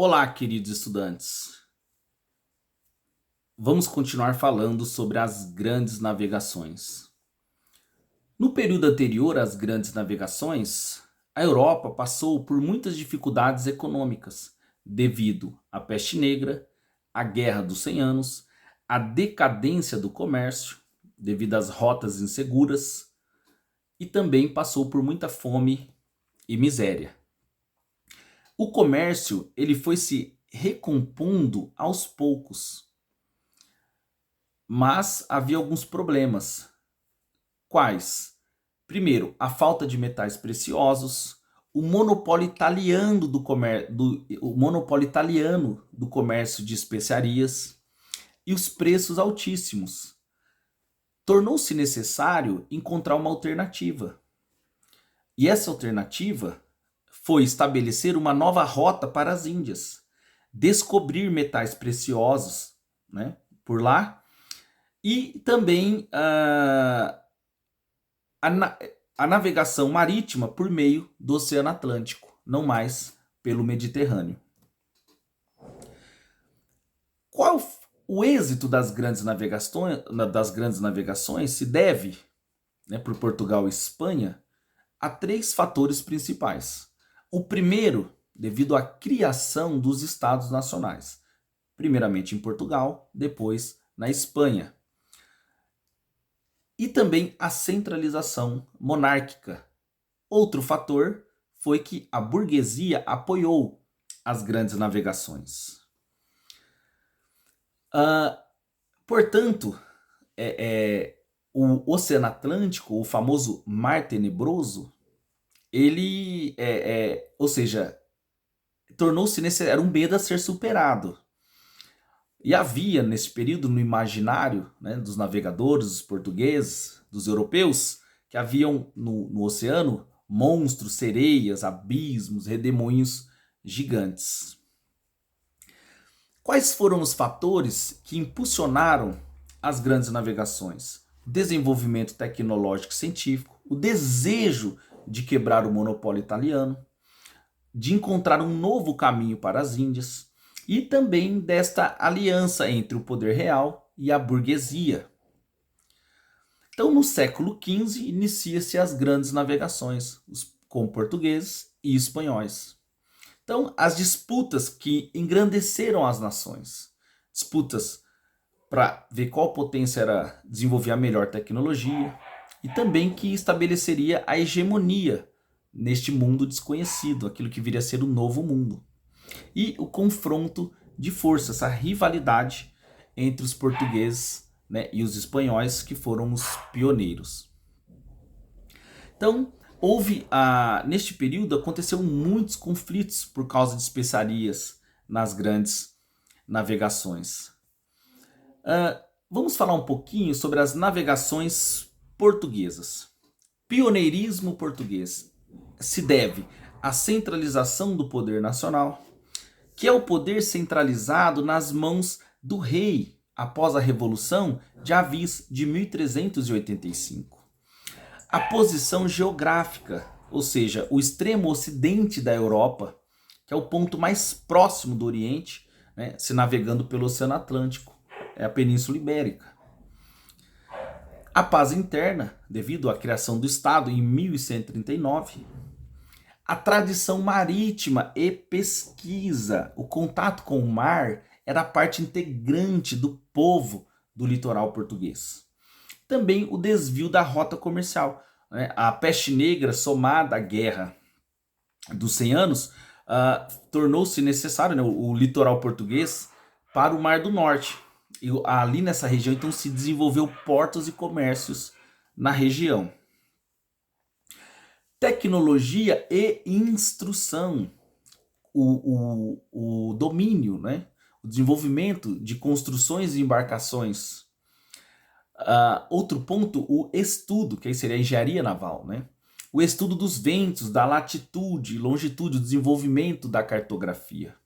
Olá, queridos estudantes. Vamos continuar falando sobre as grandes navegações. No período anterior às grandes navegações, a Europa passou por muitas dificuldades econômicas devido à peste negra, à Guerra dos 100 Anos, à decadência do comércio devido às rotas inseguras e também passou por muita fome e miséria. O comércio ele foi se recompondo aos poucos, mas havia alguns problemas. Quais? Primeiro, a falta de metais preciosos, o monopólio italiano do comércio de especiarias e os preços altíssimos. Tornou-se necessário encontrar uma alternativa. E essa alternativa foi estabelecer uma nova rota para as Índias, descobrir metais preciosos, né, por lá, e também a navegação marítima por meio do Oceano Atlântico, não mais pelo Mediterrâneo. Qual o êxito das grandes navegações se deve, né, por Portugal e Espanha, a três fatores principais. O primeiro, devido à criação dos estados nacionais, primeiramente em Portugal, depois na Espanha. E também a centralização monárquica. Outro fator foi que a burguesia apoiou as grandes navegações. Portanto, o Oceano Atlântico, o famoso Mar Tenebroso, ele, ou seja, tornou-se necessário, era um medo a ser superado. E havia, nesse período, no imaginário, né, dos navegadores, dos portugueses, dos europeus, que haviam no oceano monstros, sereias, abismos, redemoinhos gigantes. Quais foram os fatores que impulsionaram as grandes navegações? O desenvolvimento tecnológico e científico, o desejo de quebrar o monopólio italiano, de encontrar um novo caminho para as Índias, e também desta aliança entre o poder real e a burguesia. Então, no século XV, inicia-se as grandes navegações com portugueses e espanhóis. Então, as disputas que engrandeceram as nações, disputas para ver qual potência era desenvolver a melhor tecnologia e também que estabeleceria a hegemonia neste mundo desconhecido, aquilo que viria a ser o novo mundo. E o confronto de força, essa rivalidade entre os portugueses, né, e os espanhóis, que foram os pioneiros. Então, neste período aconteceram muitos conflitos por causa de especiarias nas grandes navegações. Vamos falar um pouquinho sobre as navegações portuguesas. Pioneirismo português se deve à centralização do poder nacional, que é o poder centralizado nas mãos do rei após a Revolução de Avis de 1385. A posição geográfica, ou seja, o extremo ocidente da Europa, que é o ponto mais próximo do Oriente, né, se navegando pelo Oceano Atlântico, é a Península Ibérica. A paz interna, devido à criação do Estado em 1139, a tradição marítima e pesquisa, o contato com o mar era parte integrante do povo do litoral português. Também o desvio da rota comercial, né? A peste negra somada à guerra dos 100 anos tornou-se necessário, né, o litoral português para o Mar do Norte. E ali nessa região então se desenvolveu portos e comércios na região. Tecnologia e instrução, o domínio, né? O desenvolvimento de construções e embarcações. Outro ponto, o estudo, que aí seria a engenharia naval, né? O estudo dos ventos, da latitude e longitude, o desenvolvimento da cartografia.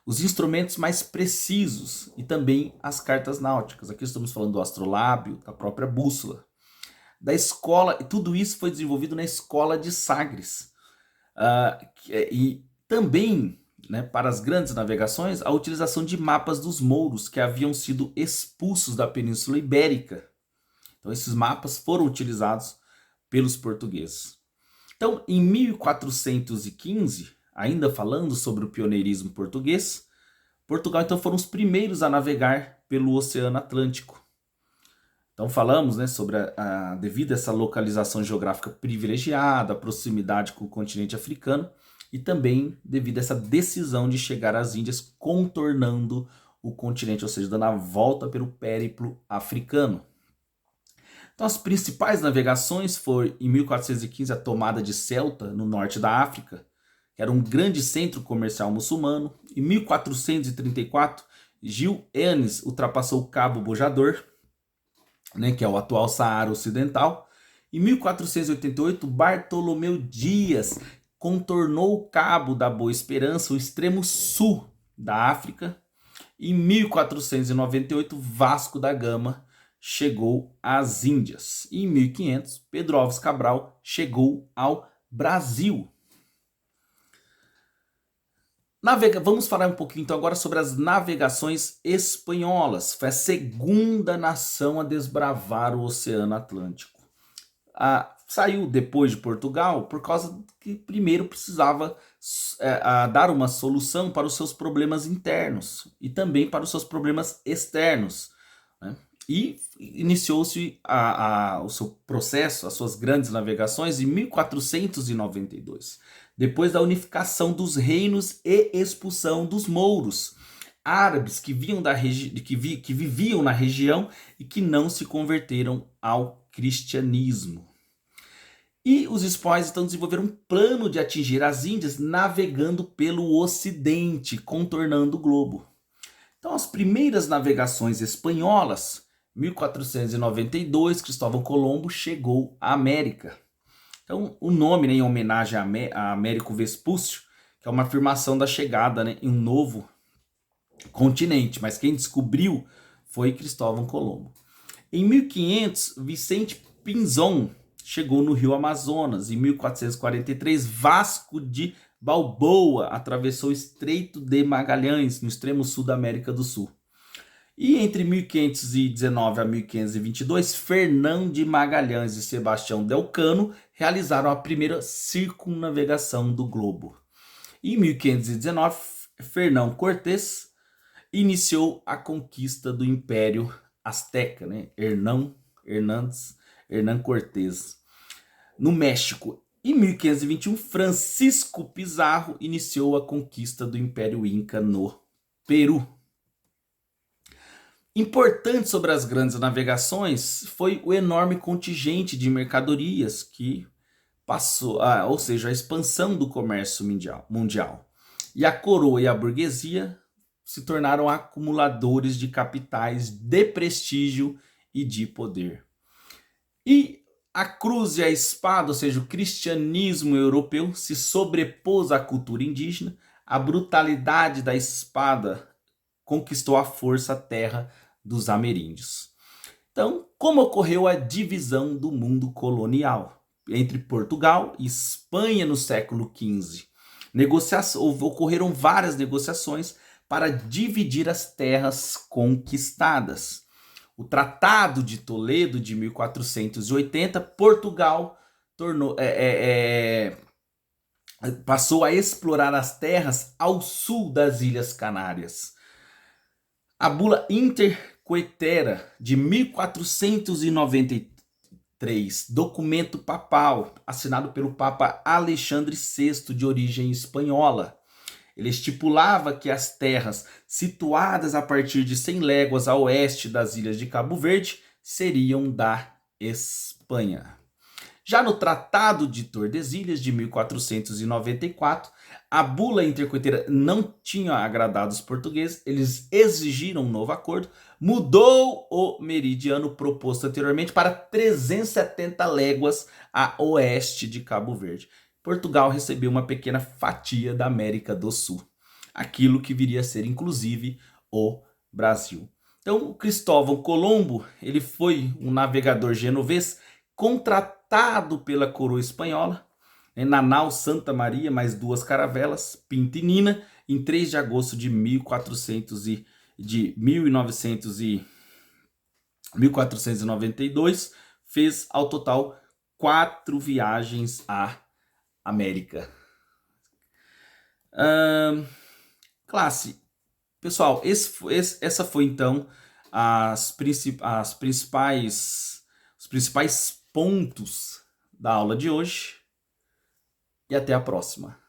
Os instrumentos mais precisos e também as cartas náuticas. Aqui estamos falando do astrolábio, da própria bússola. Da escola, tudo isso foi desenvolvido na escola de Sagres. E também né, para as grandes navegações, a utilização de mapas dos mouros que haviam sido expulsos da Península Ibérica. Então esses mapas foram utilizados pelos portugueses. Então em 1415, ainda falando sobre o pioneirismo português, Portugal então foram os primeiros a navegar pelo Oceano Atlântico. Então falamos, né, sobre devido a essa localização geográfica privilegiada, a proximidade com o continente africano e também devido a essa decisão de chegar às Índias contornando o continente, ou seja, dando a volta pelo périplo africano. Então as principais navegações foram em 1415 a tomada de Ceuta, no norte da África, que era um grande centro comercial muçulmano. Em 1434, Gil Eanes ultrapassou o Cabo Bojador, né, que é o atual Saara Ocidental. Em 1488, Bartolomeu Dias contornou o Cabo da Boa Esperança, o extremo sul da África. Em 1498, Vasco da Gama chegou às Índias. E em 1500, Pedro Álvares Cabral chegou ao Brasil. Vamos falar um pouquinho então agora sobre as navegações espanholas. Foi a segunda nação a desbravar o Oceano Atlântico. Saiu depois de Portugal por causa que primeiro precisava dar uma solução para os seus problemas internos e também para os seus problemas externos, né? E iniciou-se o seu processo, as suas grandes navegações em 1492, depois da unificação dos reinos e expulsão dos mouros, árabes que viviam na região e que não se converteram ao cristianismo. E os espanhóis então desenvolveram um plano de atingir as Índias navegando pelo ocidente, contornando o globo. Então as primeiras navegações espanholas, 1492, Cristóvão Colombo chegou à América. Então o nome, né, em homenagem a Américo Vespúcio, que é uma afirmação da chegada, né, em um novo continente, mas quem descobriu foi Cristóvão Colombo. Em 1500, Vicente Pinzón chegou no Rio Amazonas. Em 1443, Vasco de Balboa atravessou o Estreito de Magalhães, no extremo sul da América do Sul. E entre 1519 a 1522, Fernão de Magalhães e Sebastião Delcano realizaram a primeira circunnavegação do globo. Em 1519, Fernão Cortés iniciou a conquista do Império Azteca, né? Hernán Cortés, no México. Em 1521, Francisco Pizarro iniciou a conquista do Império Inca no Peru. Importante sobre as grandes navegações foi o enorme contingente de mercadorias que passou, ou seja, a expansão do comércio mundial. E a coroa e a burguesia se tornaram acumuladores de capitais, de prestígio e de poder. E a cruz e a espada, ou seja, o cristianismo europeu, se sobrepôs à cultura indígena. A brutalidade da espada conquistou à força a terra dos ameríndios. Então, como ocorreu a divisão do mundo colonial entre Portugal e Espanha no século XV? Ocorreram várias negociações para dividir as terras conquistadas. O Tratado de Toledo de 1480, Portugal passou a explorar as terras ao sul das Ilhas Canárias. A bula Intercoetera de 1493, documento papal assinado pelo Papa Alexandre VI, de origem espanhola. Ele estipulava que as terras situadas a partir de 100 léguas a oeste das ilhas de Cabo Verde seriam da Espanha. Já no Tratado de Tordesilhas de 1494, a bula intercoetera não tinha agradado os portugueses, eles exigiram um novo acordo, mudou o meridiano proposto anteriormente para 370 léguas a oeste de Cabo Verde. Portugal recebeu uma pequena fatia da América do Sul, aquilo que viria a ser inclusive o Brasil. Então, Cristóvão Colombo, ele foi um navegador genovês contratado pela coroa espanhola, na nau Santa Maria, mais 2 caravelas, Pinta e Nina, em 3 de agosto de 1492, fez ao total 4 viagens à América. Classe. Pessoal, essa foi então os principais pontos da aula de hoje. E até a próxima.